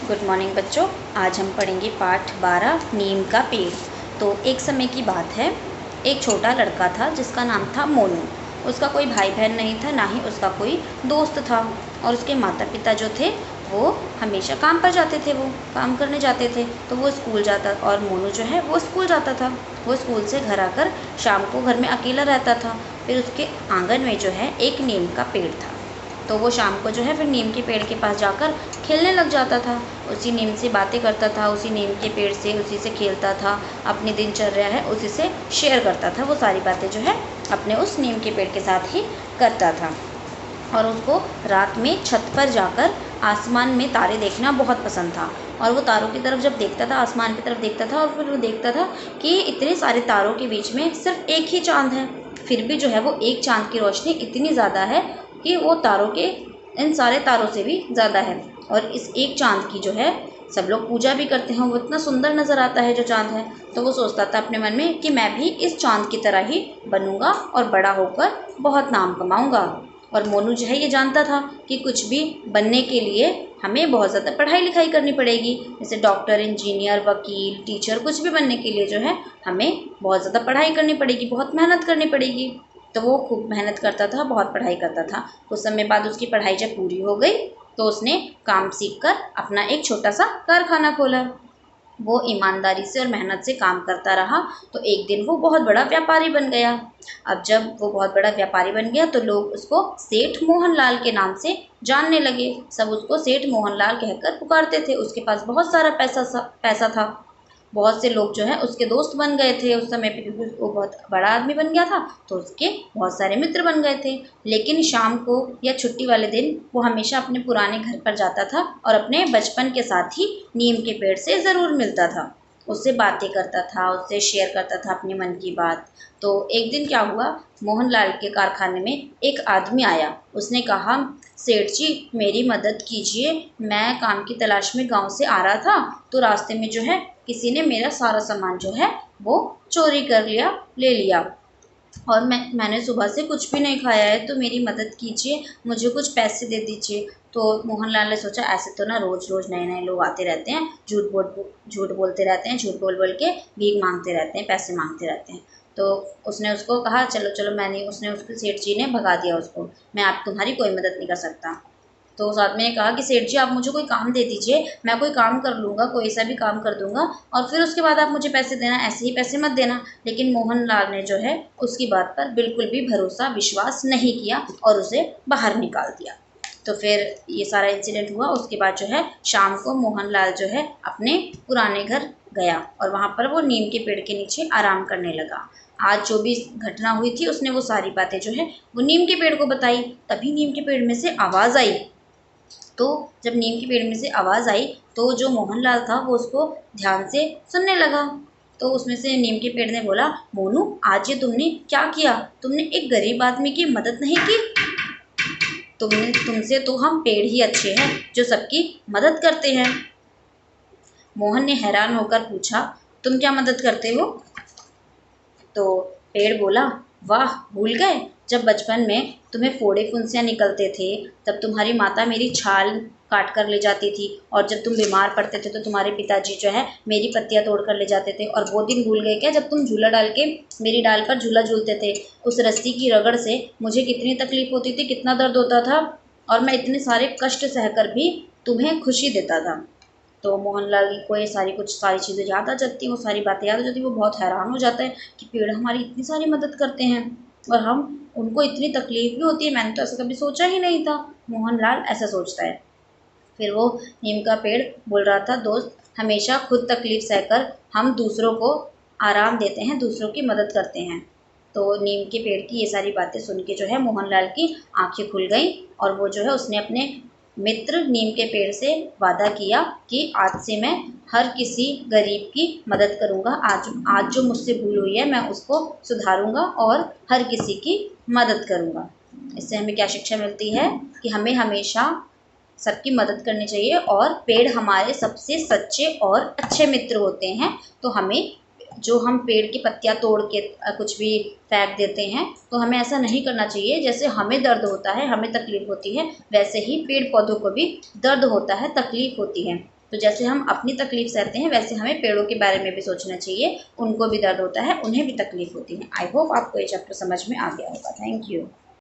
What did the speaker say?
Good morning बच्चों। आज हम पढ़ेंगे पाठ 12 नीम का पेड़। तो एक समय की बात है, एक छोटा लड़का था जिसका नाम था मोनू। उसका कोई भाई बहन नहीं था, ना ही उसका कोई दोस्त था। और उसके माता पिता जो थे वो हमेशा काम पर जाते थे, वो काम करने जाते थे। तो वो स्कूल जाता और मोनू जो है वो स्कूल जाता था। वो स्कूल से घर आकर शाम को घर में अकेला रहता था। फिर उसके आंगन में जो है एक नीम का पेड़ था। तो वो शाम को जो है फिर नीम के पेड़ के पास जाकर खेलने लग जाता था। उसी नीम से बातें करता था, उसी नीम के पेड़ से उसी से खेलता था। अपनी दिनचर्या है उसी से शेयर करता था। वो सारी बातें जो है अपने उस नीम के पेड़ के साथ ही करता था। और उसको रात में छत पर जाकर आसमान में तारे देखना बहुत पसंद था। और वो तारों की तरफ जब देखता था, आसमान की तरफ देखता था, और फिर वो देखता था कि इतने सारे तारों के बीच में सिर्फ एक ही चाँद है। फिर भी जो है वो एक चाँद की रोशनी इतनी ज़्यादा है कि वो तारों के इन सारे तारों से भी ज़्यादा है। और इस एक चाँद की जो है सब लोग पूजा भी करते हैं। वो इतना सुंदर नज़र आता है जो चाँद है। तो वो सोचता था अपने मन में कि मैं भी इस चाँद की तरह ही बनूंगा और बड़ा होकर बहुत नाम कमाऊंगा। और मोनू जो है ये जानता था कि कुछ भी बनने के लिए हमें बहुत ज़्यादा पढ़ाई लिखाई करनी पड़ेगी। जैसे डॉक्टर, इंजीनियर, वकील, टीचर, कुछ भी बनने के लिए जो है हमें बहुत ज़्यादा पढ़ाई करनी पड़ेगी, बहुत मेहनत करनी पड़ेगी। तो वो खूब मेहनत करता था, बहुत पढ़ाई करता था। कुछ समय बाद उसकी पढ़ाई जब पूरी हो गई तो उसने काम सीखकर अपना एक छोटा सा कारखाना खोला। वो ईमानदारी से और मेहनत से काम करता रहा तो एक दिन वो बहुत बड़ा व्यापारी बन गया। अब जब वो बहुत बड़ा व्यापारी बन गया तो लोग उसको सेठ मोहनलाल के नाम से जानने लगे। सब उसको सेठ मोहनलाल कहकर पुकारते थे। उसके पास बहुत सारा पैसा था। बहुत से लोग जो है उसके दोस्त बन गए थे उस समय पे, क्योंकि वो बहुत बड़ा आदमी बन गया था तो उसके बहुत सारे मित्र बन गए थे। लेकिन शाम को या छुट्टी वाले दिन वो हमेशा अपने पुराने घर पर जाता था और अपने बचपन के साथी नीम के पेड़ से ज़रूर मिलता था। उससे बातें करता था, उससे शेयर करता था अपने मन की बात। तो एक दिन क्या हुआ, मोहनलाल के कारखाने में एक आदमी आया। उसने कहा, सेठ जी मेरी मदद कीजिए, मैं काम की तलाश में गांव से आ रहा था तो रास्ते में जो है किसी ने मेरा सारा सामान जो है वो चोरी कर लिया, ले लिया। और मैंने सुबह से कुछ भी नहीं खाया है, तो मेरी मदद कीजिए, मुझे कुछ पैसे दे दीजिए। तो मोहनलाल ने सोचा ऐसे तो ना रोज़ रोज़ नए नए लोग आते रहते हैं, झूठ बोलते रहते हैं, झूठ बोल बोल के भीख मांगते रहते हैं, पैसे मांगते रहते हैं। तो उसने उसको कहा चलो चलो, मैंने उसने उसके सेठ जी ने भगा दिया उसको, मैं आप तुम्हारी कोई मदद नहीं कर सकता। तो उस आदमी ने कहा कि सेठ जी आप मुझे कोई काम दे दीजिए, मैं कोई काम कर लूँगा, कोई सा भी काम कर दूँगा, और फिर उसके बाद आप मुझे पैसे देना, ऐसे ही पैसे मत देना। लेकिन मोहनलाल ने जो है उसकी बात पर बिल्कुल भी भरोसा विश्वास नहीं किया और उसे बाहर निकाल दिया। तो फिर ये सारा इंसिडेंट हुआ। उसके बाद जो है शाम को मोहनलाल जो है अपने पुराने घर गया और वहाँ पर वो नीम के पेड़ के नीचे आराम करने लगा। आज जो भी घटना हुई थी उसने वो सारी बातें जो है वो नीम के पेड़ को बताई। तभी नीम के पेड़ में से आवाज़ आई। तो जब नीम के पेड़ में से आवाज़ आई तो जो मोहनलाल था वो उसको ध्यान से सुनने लगा। तो उसमें से नीम के पेड़ ने बोला, मोनू आज ये तुमने क्या किया, तुमने एक गरीब आदमी की मदद नहीं की। तुमसे तो हम पेड़ ही अच्छे हैं जो सबकी मदद करते हैं। मोहन ने हैरान होकर पूछा, तुम क्या मदद करते हो? तो पेड़ बोला, वाह भूल गए, जब बचपन में तुम्हें फोड़े फुंसियाँ निकलते थे तब तुम्हारी माता मेरी छाल काट कर ले जाती थी, और जब तुम बीमार पड़ते थे तो तुम्हारे पिताजी जो है मेरी पत्तियाँ तोड़ कर ले जाते थे। और वो दिन भूल गए क्या जब तुम झूला डाल के मेरी डाल पर झूला झूलते थे? उस रस्सी की रगड़ से मुझे कितनी तकलीफ होती थी, कितना दर्द होता था, और मैं इतने सारे कष्ट सहकर भी तुम्हें खुशी देता था। तो मोहनलाल को ये सारी चीज़ें याद आ जाती हैं, वो सारी बातें याद आ जाती हैं। वो बहुत हैरान हो जाता है कि पेड़ हमारी इतनी सारी मदद करते हैं और हम उनको इतनी तकलीफ भी होती है, मैंने तो ऐसा कभी सोचा ही नहीं था। मोहनलाल ऐसा सोचता है। फिर वो नीम का पेड़ बोल रहा था, दोस्त हमेशा खुद तकलीफ सहकर हम दूसरों को आराम देते हैं, दूसरों की मदद करते हैं। तो नीम के पेड़ की ये सारी बातें सुन के जो है मोहनलाल की आंखें खुल गई। और वो जो है उसने अपने मित्र नीम के पेड़ से वादा किया कि आज से मैं हर किसी गरीब की मदद करूंगा। आज आज जो मुझसे भूल हुई है मैं उसको सुधारूंगा और हर किसी की मदद करूंगा। इससे हमें क्या शिक्षा मिलती है कि हमें हमेशा सबकी मदद करनी चाहिए, और पेड़ हमारे सबसे सच्चे और अच्छे मित्र होते हैं। तो हमें जो हम पेड़ की पत्तियां तोड़ के कुछ भी फेंक देते हैं तो हमें ऐसा नहीं करना चाहिए। जैसे हमें दर्द होता है, हमें तकलीफ होती है, वैसे ही पेड़ पौधों को भी दर्द होता है, तकलीफ होती है। तो जैसे हम अपनी तकलीफ सहते हैं वैसे हमें पेड़ों के बारे में भी सोचना चाहिए, उनको भी दर्द होता है, उन्हें भी तकलीफ होती है। आई होप आपको ये चैप्टर समझ में आ गया होगा। Thank you.